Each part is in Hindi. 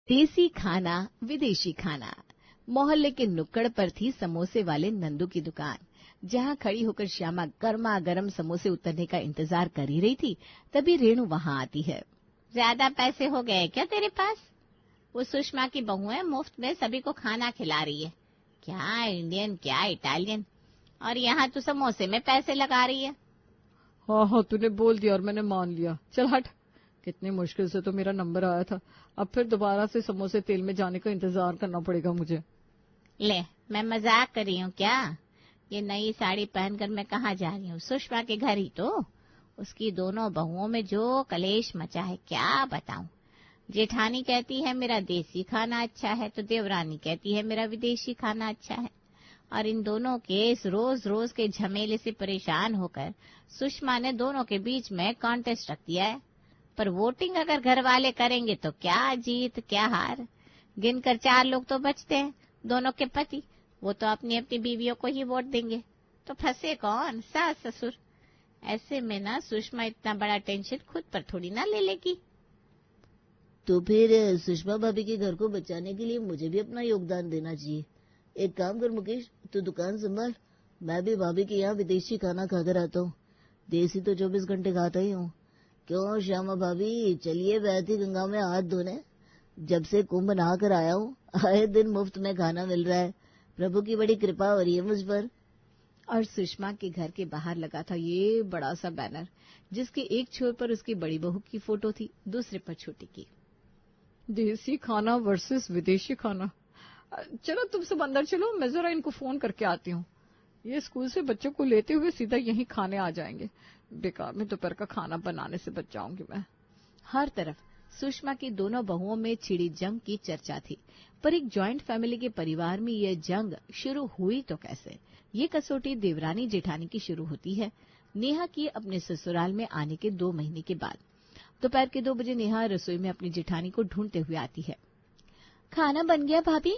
देसी खाना विदेशी खाना। मोहल्ले के नुक्कड़ पर थी समोसे वाले नंदू की दुकान। जहां खड़ी होकर श्यामा गर्मा गर्म समोसे उतरने का इंतजार कर ही रही थी, तभी रेणु वहां आती है। ज्यादा पैसे हो गए क्या तेरे पास? वो सुषमा की बहू है, मुफ्त में सभी को खाना खिला रही है। क्या इंडियन क्या इटालियन, और यहाँ तू समोसे में पैसे लगा रही है। हाँ हाँ, तूने बोल दिया और मैंने मान लिया। चल हट, कितनी मुश्किल से तो मेरा नंबर आया था, अब फिर दोबारा से समोसे तेल में जाने का इंतजार करना पड़ेगा मुझे। ले, मैं मजाक कर रही हूँ क्या? ये नई साड़ी पहनकर मैं कहाँ जा रही हूँ? सुषमा के घर ही तो। उसकी दोनों बहुओं में जो कलेश मचा है क्या बताऊं। जेठानी कहती है मेरा देसी खाना अच्छा है, तो देवरानी कहती है मेरा विदेशी खाना अच्छा है। और इन दोनों के इस रोज रोज के झमेले से परेशान होकर सुषमा ने दोनों के बीच में कॉन्टेस्ट रख दिया है। पर वोटिंग अगर घर वाले करेंगे तो क्या जीत क्या हार। गिनकर 4 लोग तो बचते हैं, दोनों के पति। वो तो अपनी अपनी बीवियों को ही वोट देंगे, तो फंसे कौन? सास ससुर। ऐसे में ना सुषमा इतना बड़ा टेंशन खुद पर थोड़ी ना ले लेगी। तो फिर सुषमा भाभी के घर को बचाने के लिए मुझे भी अपना योगदान देना चाहिए। एक काम कर मुकेश, तू दुकान संभाल, मैं भी भाभी के यहाँ विदेशी खाना खाकर आता हूँ। देसी तो 24 घंटे खाता ही हूँ। क्यों श्यामा भाभी, चलिए बहती गंगा में हाथ धोने। जब से कुंभ नहा कर आया हूँ, आए दिन मुफ्त में खाना मिल रहा है। प्रभु की बड़ी कृपा हो रही है मुझ पर। और सुषमा के घर के बाहर लगा था ये बड़ा सा बैनर, जिसके एक छोर पर उसकी बड़ी बहू की फोटो थी, दूसरे पर छोटी की। देसी खाना वर्सेस विदेशी खाना। चलो तुम सब अंदर चलो, मैं जरा इनको फोन करके आती हूँ। ये स्कूल से बच्चों को लेते हुए सीधा यहीं खाने आ जाएंगे। बेकार में दोपहर का खाना बनाने से बच जाऊंगी मैं। हर तरफ सुषमा की दोनों बहुओं में छिड़ी जंग की चर्चा थी, पर एक जॉइंट फैमिली के परिवार में यह जंग शुरू हुई तो कैसे। ये कसौटी देवरानी जेठानी की शुरू होती है, नेहा की अपने ससुराल में आने के 2 महीने के बाद। दोपहर के 2 बजे नेहा रसोई में अपनी जेठानी को ढूंढते हुए आती है। खाना बन गया भाभी?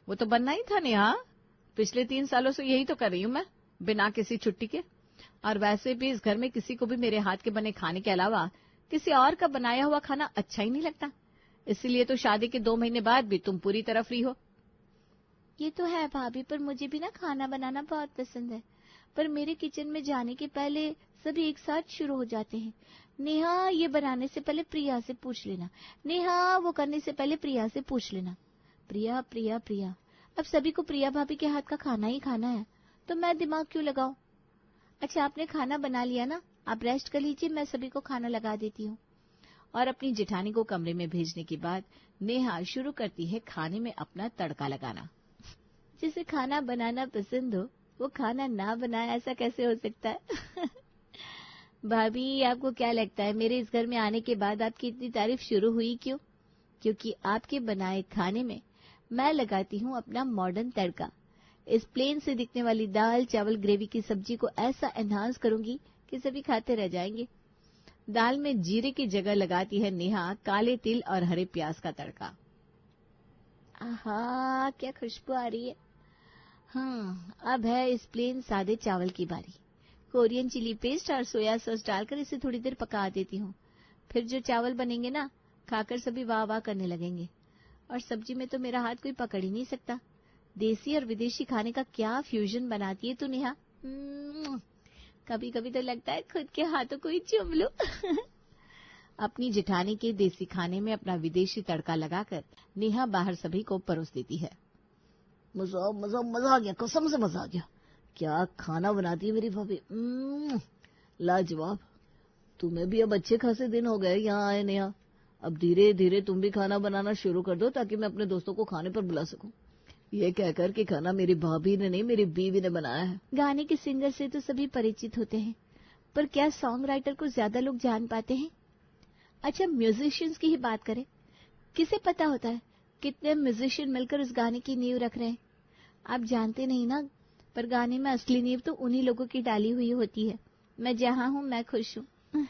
वो तो बनना ही था नेहा, पिछले 3 सालों से यही तो कर रही हूँ मैं, बिना किसी छुट्टी के। और वैसे भी इस घर में किसी को भी मेरे हाथ के बने खाने के अलावा किसी और का बनाया हुआ खाना अच्छा ही नहीं लगता। इसलिए तो शादी के 2 महीने बाद भी तुम पूरी तरह फ्री हो। ये तो है भाभी, पर मुझे भी ना खाना बनाना बहुत पसंद है। पर मेरे किचन में जाने के पहले सभी एक साथ शुरू हो जाते हैं। नेहा ये बनाने से पहले प्रिया से पूछ लेना, नेहा वो करने से पहले प्रिया से पूछ लेना। प्रिया प्रिया प्रिया, अब सभी को प्रिया भाभी के हाथ का खाना ही खाना है, तो मैं दिमाग क्यों लगाऊं। अच्छा, आपने खाना बना लिया ना, आप रेस्ट कर लीजिए, मैं सभी को खाना लगा देती हूँ। और अपनी जेठानी को कमरे में भेजने के बाद नेहा शुरू करती है खाने में अपना तड़का लगाना। जिसे खाना बनाना पसंद हो वो खाना ना बनाए, ऐसा कैसे हो सकता है? भाभी, आपको क्या लगता है मेरे इस घर में आने के बाद आपकी इतनी तारीफ शुरू हुई क्यों? क्योंकि आपके बनाए खाने में मैं लगाती हूँ अपना मॉडर्न तड़का। इस प्लेन से दिखने वाली दाल चावल ग्रेवी की सब्जी को ऐसा एनहांस करूंगी कि सभी खाते रह जाएंगे। दाल में जीरे की जगह लगाती है नेहा काले तिल और हरे प्याज का तड़का। आहा, क्या खुशबू आ रही है। अब है इस प्लेन सादे चावल की बारी। कोरियन चिली पेस्ट और सोया सॉस डालकर इसे थोड़ी देर पका देती हूँ। फिर जो चावल बनेंगे ना, खाकर सभी वाह वाह करने लगेंगे। और सब्जी में तो मेरा हाथ कोई पकड़ ही नहीं सकता। देसी और विदेशी खाने का क्या फ्यूजन बनाती है तू नेहा। कभी कभी तो लगता है खुद के हाथों को ही चूम लूं। अपनी जेठानी के देसी खाने में अपना विदेशी तड़का लगाकर नेहा बाहर सभी को परोस देती है। मजा मजा मजा आ गया, कसम से मजा आ गया। क्या खाना बनाती है मेरी भाभी, लाजवाब। तुम्हें भी अब अच्छे खासे दिन हो गए यहाँ आए नेहा। अब धीरे धीरे तुम भी खाना बनाना शुरू कर दो, ताकि मैं अपने दोस्तों को खाने पर बुला सकूं। ये कहकर कि खाना मेरी भाभी ने नहीं, मेरी बीवी ने बनाया है। गाने के सिंगर से तो सभी परिचित होते हैं, पर क्या सॉन्ग राइटर को ज्यादा लोग जान पाते हैं? अच्छा, म्यूजिशियंस की ही बात करें, किसे पता होता है कितने म्यूजिशियन मिलकर उस गाने की नींव रख रहे हैं। आप जानते नहीं ना, पर गाने में असली नींव तो उन्हीं लोगों की डाली हुई होती है। मैं जहाँ हूँ मैं खुश हूँ।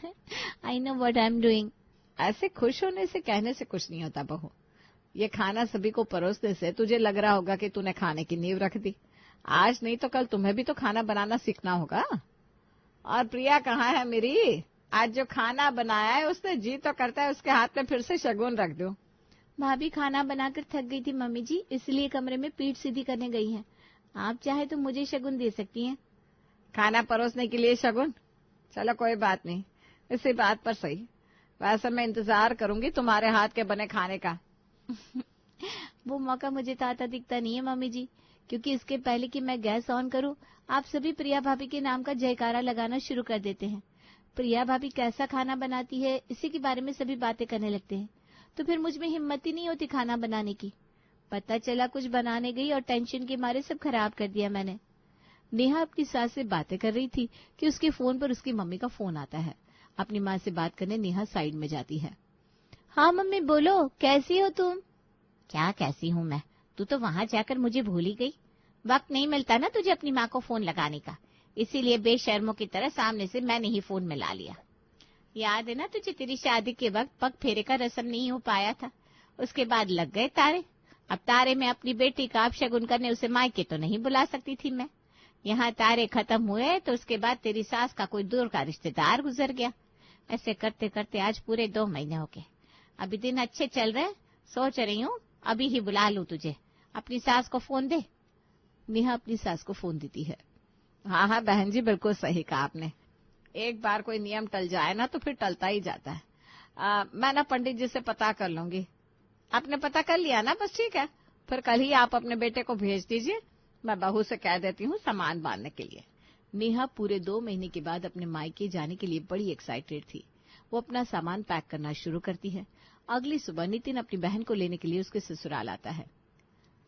I know what I am doing. ऐसे खुश होने से कहने से कुछ नहीं होता बहू। ये खाना सभी को परोसने से तुझे लग रहा होगा कि तूने खाने की नींव रख दी। आज नहीं तो कल तुम्हें भी तो खाना बनाना सीखना होगा। और प्रिया कहाँ है मेरी? आज जो खाना बनाया है उसने जी तो करता है उसके हाथ में फिर से शगुन रख दूं। भाभी खाना बनाकर थक गई थी मम्मी जी, इसलिए कमरे में पीठ सीधी करने गई हैं। आप चाहे तो मुझे शगुन दे सकती हैं। खाना परोसने के लिए शगुन? चलो कोई बात नहीं, इसी बात पर सही। वैसे मैं इंतजार करूंगी तुम्हारे हाथ के बने खाने का। वो मौका मुझे तो आता दिखता नहीं है मम्मी जी, क्योंकि इसके पहले कि मैं गैस ऑन करूं, आप सभी प्रिया भाभी के नाम का जयकारा लगाना शुरू कर देते हैं। प्रिया भाभी कैसा खाना बनाती है, इसी के बारे में सभी बातें करने लगते हैं। तो फिर मुझ में हिम्मत ही नहीं होती खाना बनाने की। पता चला कुछ बनाने गई और टेंशन के मारे सब खराब कर दिया मैंने। नेहा अपनी सास से बातें कर रही थी कि उसके फोन पर उसकी मम्मी का फोन आता है। अपनी माँ से बात करने नेहा साइड में जाती है। हाँ मम्मी बोलो, कैसी हो तुम? क्या कैसी हूँ मैं, तू तो वहां जाकर मुझे भूल ही गई। वक्त नहीं मिलता ना तुझे अपनी माँ को फोन लगाने का, इसीलिए बेशर्मों की तरह सामने से मैंने ही फोन मिला लिया। याद है ना तुझे, तेरी शादी के वक्त पग फेरे का रस्म नहीं हो पाया था, उसके बाद लग गए तारे। अब तारे में अपनी बेटी का अपशगुन करने उसे मायके तो नहीं बुला सकती थी मैं। यहाँ तारे खत्म हुए तो उसके बाद तेरी सास का कोई दूर का रिश्तेदार गुजर गया। ऐसे करते करते आज पूरे 2 महीने हो गए। अभी दिन अच्छे चल रहे, सोच रही हूँ अभी ही बुला लूं तुझे। अपनी सास को फोन दे। नेहा अपनी सास को फोन देती है। हाँ हाँ बहन जी, बिल्कुल सही कहा आपने। एक बार कोई नियम टल जाए ना तो फिर टलता ही जाता है। मैं ना पंडित जी से पता कर लूंगी। आपने पता कर लिया ना? बस ठीक है, फिर कल ही आप अपने बेटे को भेज दीजिए, मैं बहू से कह देती हूँ सामान बांधने के लिए। नेहा पूरे 2 महीने के बाद अपने मायके जाने के लिए बड़ी एक्साइटेड थी। वो अपना सामान पैक करना शुरू करती है। अगली सुबह नितिन अपनी बहन को लेने के लिए उसके ससुराल आता है।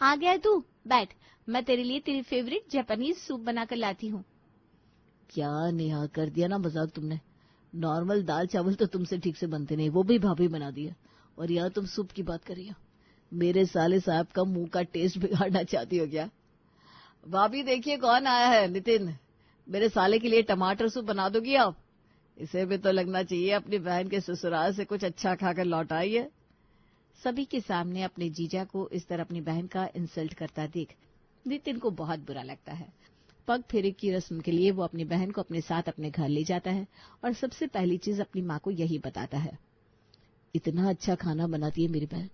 आ गया तू, बैठ, मैं तेरे लिए तेरी फेवरेट जापानीज सूप बनाकर लाती हूँ। क्या नेहा, कर दिया ना मजाक तुमने। नॉर्मल दाल चावल तो तुमसे ठीक से बनते नहीं, वो भी भाभी बना दिया, और यहाँ तुम सूप की बात कर रही हो। मेरे साले साहब का मुंह का टेस्ट बिगाड़ना चाहती हो क्या? भाभी देखिए कौन आया है। नितिन, मेरे साले के लिए टमाटर सूप बना दोगी आप? इसे भी तो लगना चाहिए अपनी बहन के ससुराल से कुछ अच्छा खाकर लौट आई है। सभी के सामने अपने जीजा को इस तरह अपनी बहन का इंसल्ट करता देख नितिन को बहुत बुरा लगता है। पग फेरे की रस्म के लिए वो अपनी बहन को अपने साथ अपने घर ले जाता है और सबसे पहली चीज अपनी माँ को यही बताता है। इतना अच्छा खाना बनाती है मेरी बहन,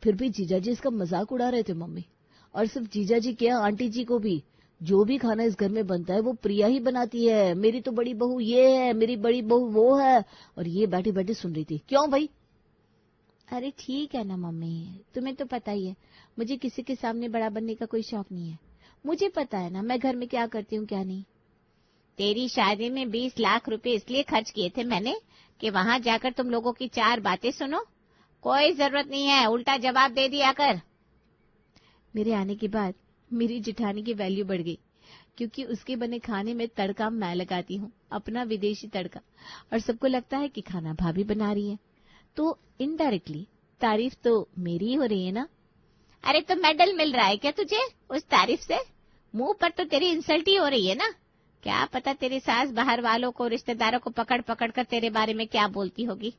फिर भी जीजा जी इसका मजाक उड़ा रहे थे मम्मी। और सिर्फ जीजा जी क्या, आंटी जी को भी। जो भी खाना इस घर में बनता है वो प्रिया ही बनाती है। मेरी तो बड़ी बहू ये है, मेरी बड़ी बहू वो है। और ये बैठी बैठी सुन रही थी। क्यों भाई? अरे ठीक है ना मम्मी, तुम्हें तो पता ही है मुझे किसी के सामने बड़ा बनने का कोई शौक नहीं है। मुझे पता है ना मैं घर में क्या करती हूँ क्या नहीं। तेरी शादी में 20 लाख रुपए इसलिए खर्च किए थे मैंने कि वहां जाकर तुम लोगों की 4 बातें सुनो। कोई जरूरत नहीं है उल्टा जवाब दे दिया कर। मेरे आने के बाद मेरी जिठानी की वैल्यू बढ़ गई, क्योंकि उसके बने खाने में तड़का मैं लगाती हूँ, अपना विदेशी तड़का, और सबको लगता है कि खाना भाभी बना रही है, तो इनडायरेक्टली तारीफ तो मेरी ही हो रही है ना। अरे तो मेडल मिल रहा है क्या तुझे उस तारीफ से? मुंह पर तो तेरी इंसल्ट ही हो रही है ना। क्या पता तेरी सास बाहर वालों को, रिश्तेदारों को पकड़ पकड़ कर तेरे बारे में क्या बोलती होगी।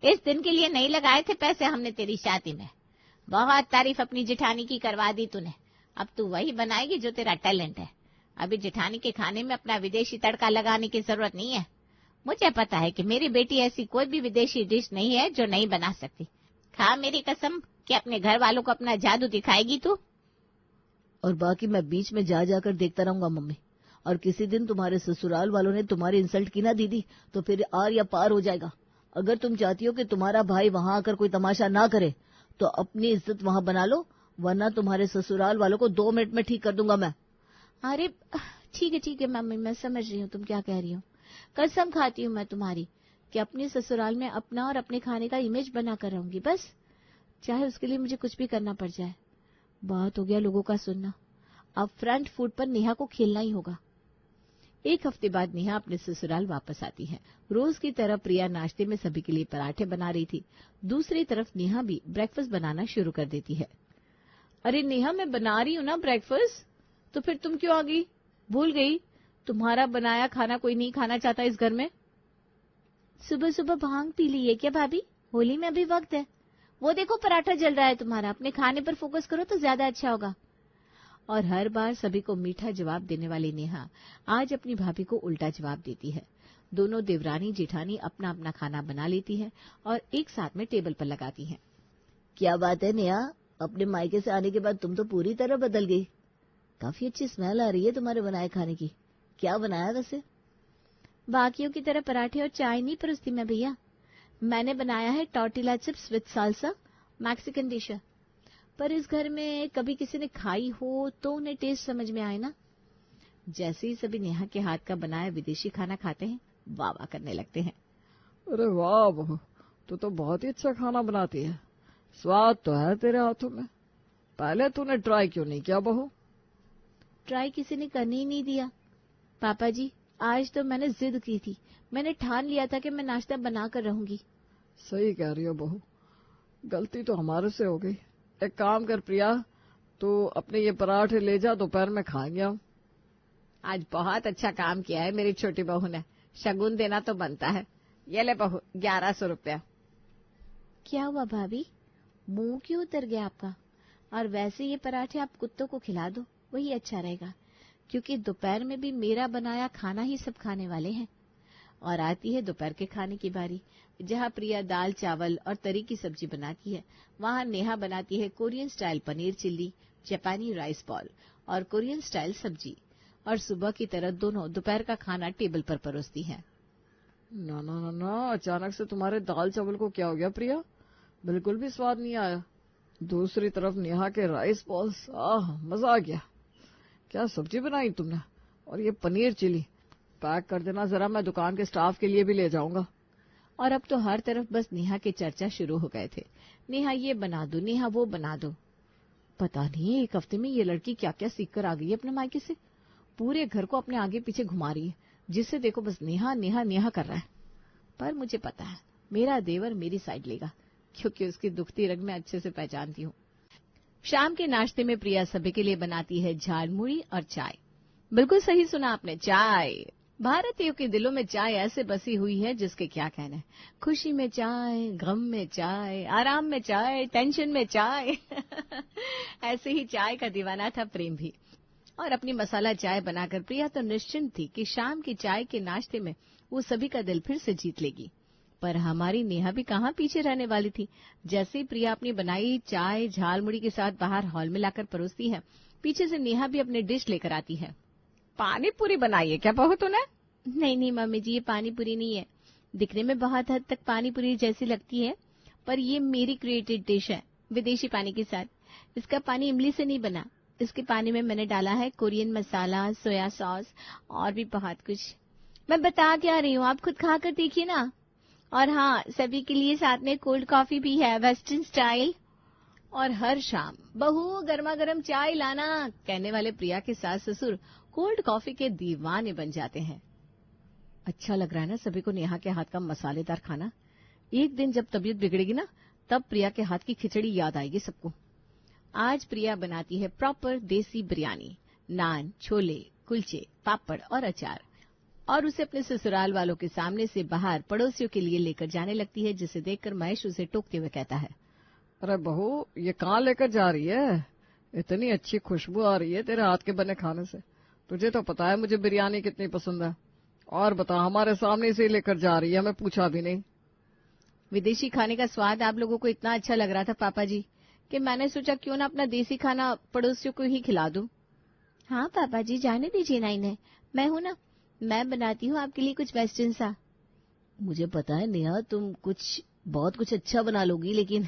इस दिन के लिए नहीं लगाए थे पैसे हमने तेरी शादी में। बहुत तारीफ अपनी जिठानी की करवा दी तूने, अब तू वही बनाएगी जो तेरा टैलेंट है। अभी जिठानी के खाने में अपना विदेशी तड़का लगाने की जरूरत नहीं है। मुझे पता है कि मेरी बेटी ऐसी कोई भी विदेशी डिश नहीं है जो नहीं बना सकती। खा मेरी कसम कि अपने घर वालों को अपना जादू दिखाएगी तू। और बाकी मैं बीच में जा जाकर देखता रहूंगा मम्मी। और किसी दिन तुम्हारे ससुराल वालों ने तुम्हारी इंसल्ट की ना दीदी, तो फिर आर या पार हो जाएगा। अगर तुम चाहती हो कि तुम्हारा भाई वहां आकर कोई तमाशा ना करे तो अपनी इज्जत वहां बना लो, वरना तुम्हारे ससुराल वालों को 2 मिनट में ठीक कर दूंगा मैं। अरे ठीक है मम्मी, मैं समझ रही हूँ तुम क्या कह रही हो। कसम खाती हूँ मैं तुम्हारी कि अपने ससुराल में अपना और अपने खाने का इमेज बना कर रहूंगी, बस चाहे उसके लिए मुझे कुछ भी करना पड़ जाए। बहुत हो गया लोगों का सुनना, अब फ्रंट फुट पर नेहा को खेलना ही होगा। 1 हफ्ते बाद नेहा अपने ससुराल वापस आती है। रोज की तरह प्रिया नाश्ते में सभी के लिए पराठे बना रही थी। दूसरी तरफ नेहा भी ब्रेकफास्ट बनाना शुरू कर देती है। अरे नेहा, मैं बना रही हूँ ना ब्रेकफास्ट, तो फिर तुम क्यों आ गई? भूल गई? तुम्हारा बनाया खाना कोई नहीं खाना चाहता इस घर में। सुबह सुबह भांग पी ली है क्या भाभी? होली में अभी वक्त है। वो देखो पराठा जल रहा है तुम्हारा, अपने खाने पर फोकस करो तो ज्यादा अच्छा होगा। और हर बार सभी को मीठा जवाब देने वाली नेहा आज अपनी भाभी को उल्टा जवाब देती है। दोनों देवरानी जेठानी अपना अपना खाना बना लेती है और एक साथ में टेबल पर लगाती हैं। क्या बात है नेहा, अपने मायके से आने के बाद तुम तो पूरी तरह बदल गई। काफी अच्छी स्मेल आ रही है तुम्हारे बनाए खाने की। क्या बनाया वैसे? बाकियों की तरह पराठे और चाय नहीं परोसती मैं भैया। मैंने बनाया है tortilla chips with salsa, Mexican dish है। पर इस घर में कभी किसी ने खाई हो तो उन्हें टेस्ट समझ में आए ना। जैसे ही सभी नेहा के हाथ का बनाया विदेशी खाना खाते हैं, वाह वाह करने लगते हैं। अरे वाह बहू, तू तो बहुत ही अच्छा खाना बनाती है। स्वाद तो है तेरे हाथों में। पहले तूने ट्राई क्यों नहीं किया बहू? ट्राई किसी ने करने ही नहीं दिया पापा जी। आज तो मैंने जिद की थी, मैंने ठान लिया था कि मैं नाश्ता बना कर रहूंगी। सही कह रही हो बहू, गलती तो हमारे से हो गई। एक काम कर प्रिया, तो अपने ये पराठे ले जा, दोपहर में खाएंगे हम। आज बहुत अच्छा काम किया है मेरी छोटी बहू ने। शगुन देना तो बनता है। ये ले बहू 1100 रुपया। क्या हुआ भाभी, मुंह क्यों उतर गया आपका? और वैसे ये पराठे आप कुत्तों को खिला दो, वही अच्छा रहेगा, क्योंकि दोपहर में भी मेरा बनाया खाना ही सब खाने वाले हैं। और आती है दोपहर के खाने की बारी, जहाँ प्रिया दाल चावल और तरी की सब्जी बनाती है, वहाँ नेहा बनाती है कोरियन स्टाइल पनीर चिल्ली, जापानी राइस बॉल और कोरियन स्टाइल सब्जी। और सुबह की तरह दोनों दोपहर का खाना टेबल पर परोसती है। ना ना ना ना, अचानक से तुम्हारे दाल चावल को क्या हो गया प्रिया? बिल्कुल भी स्वाद नहीं आया। दूसरी तरफ नेहा के राइस बॉल्स, मजा आ गया। क्या सब्जी बनाई तुमने? और ये पनीर चिली पैक कर देना जरा, मैं दुकान के स्टाफ के लिए भी ले जाऊंगा। और अब तो हर तरफ बस नेहा के चर्चा शुरू हो गए थे। नेहा ये बना दो, नेहा वो बना दो। पता नहीं एक हफ्ते में ये लड़की क्या क्या सीख कर आ गई है अपने मायके से। पूरे घर को अपने आगे पीछे घुमा रही है, जिससे देखो बस नेहा नेहा नेहा कर रहा है। पर मुझे पता है मेरा देवर मेरी साइड लेगा, क्योंकि उसकी दुखती रग मैं अच्छे से पहचानती हूँ। शाम के नाश्ते में प्रिया सभी के लिए बनाती है झाल मुड़ी और चाय। बिल्कुल सही सुना आपने, चाय। भारतीयों के दिलों में चाय ऐसे बसी हुई है जिसके क्या कहना है। खुशी में चाय, गम में चाय, आराम में चाय, टेंशन में चाय। ऐसे ही चाय का दीवाना था प्रेम भी। और अपनी मसाला चाय बनाकर प्रिया तो निश्चिंत थी कि शाम की चाय के नाश्ते में वो सभी का दिल फिर से जीत लेगी। पर हमारी नेहा भी कहाँ पीछे रहने वाली थी। जैसे ही प्रिया अपनी बनाई चाय झाल मुड़ी के साथ बाहर हॉल में लाकर परोसती है, पीछे से नेहा भी अपनी डिश लेकर आती है। पानी पूरी बनाई है क्या बहू तूने? नहीं नहीं मम्मी जी, ये पानी पूरी नहीं है। दिखने में बहुत हद तक पानी पूरी जैसी लगती है, पर ये मेरी क्रिएटेड डिश है विदेशी पानी के साथ। इसका पानी इमली से नहीं बना। इसके पानी में मैंने डाला है कोरियन मसाला, सोया सॉस और भी बहुत कुछ। मैं बता क्या रही हूँ, आप खुद खा कर देखिए ना। और हाँ, सभी के लिए साथ में कोल्ड कॉफी भी है, वेस्टर्न स्टाइल। और हर शाम बहू गर्मा गर्म चाय लाना कहने वाले प्रिया के सास ससुर कोल्ड कॉफी के दीवाने बन जाते हैं। अच्छा लग रहा है ना सभी को नेहा के हाथ का मसालेदार खाना। एक दिन जब तबीयत बिगड़ेगी ना, तब प्रिया के हाथ की खिचड़ी याद आएगी सबको। आज प्रिया बनाती है प्रॉपर देसी बिरयानी, नान, छोले, कुलचे, पापड़ और अचार। और उसे अपने ससुराल वालों के सामने से बाहर पड़ोसियों के लिए लेकर जाने लगती है, जिसे देखकर महेश उसे टोकते हुए कहता है, अरे बहू ये कहाँ लेकर जा रही है? इतनी अच्छी खुशबू आ रही है तेरे हाथ के बने खाने से। तुझे तो पता है मुझे बिरयानी कितनी पसंद है। और बता, हमारे सामने से लेकर जा रही है, हमें पूछा भी नहीं। विदेशी खाने का स्वाद आप लोगों को इतना अच्छा लग रहा था पापा जी, कि मैंने सोचा क्यों ना अपना देसी खाना पड़ोसियों को ही खिला दूं। हाँ पापा जी, जाने दीजिए ना इन्हें, मैं हूं ना, मैं बनाती हूँ आपके लिए कुछ वेस्टर्न सा। मुझे पता है नेहा, तुम बहुत कुछ अच्छा बना लोगी, लेकिन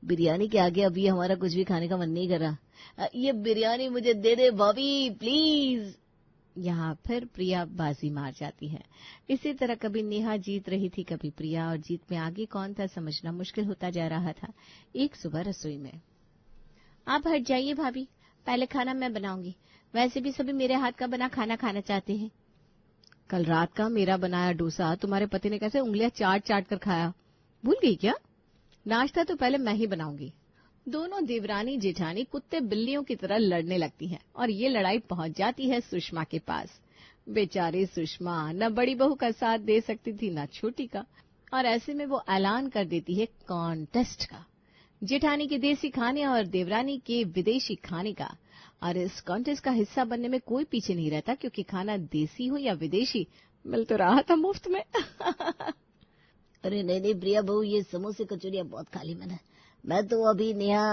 बिरयानी के आगे अभी हमारा कुछ भी खाने का मन नहीं कर रहा। ये बिरयानी मुझे दे दे भाभी प्लीज। यहाँ फिर प्रिया बाजी मार जाती है। इसी तरह कभी नेहा जीत रही थी, कभी प्रिया, और जीत में आगे कौन था समझना मुश्किल होता जा रहा था। एक सुबह रसोई में, आप हट जाइए भाभी, पहले खाना मैं बनाऊंगी। वैसे भी सभी मेरे हाथ का बना खाना खाना चाहते हैं। कल रात का मेरा बनाया डोसा तुम्हारे पति ने कैसे उंगलियां चाट चाट कर खाया, भूल गई क्या? नाश्ता तो पहले मैं ही बनाऊंगी। दोनों देवरानी जेठानी कुत्ते बिल्लियों की तरह लड़ने लगती हैं, और ये लड़ाई पहुंच जाती है सुषमा के पास। बेचारी सुषमा न बड़ी बहू का साथ दे सकती थी न छोटी का, और ऐसे में वो ऐलान कर देती है कॉन्टेस्ट का, जेठानी के देसी खाने और देवरानी के विदेशी खाने का। और इस कॉन्टेस्ट का हिस्सा बनने में कोई पीछे नहीं रहता, क्योंकि खाना देसी हो या विदेशी मिल तो रहा था मुफ्त में। अरे नहीं नहीं प्रिया बहू, ये समोसे कचौरियां बहुत खा ली मैंने। मैं तो अभी नेहा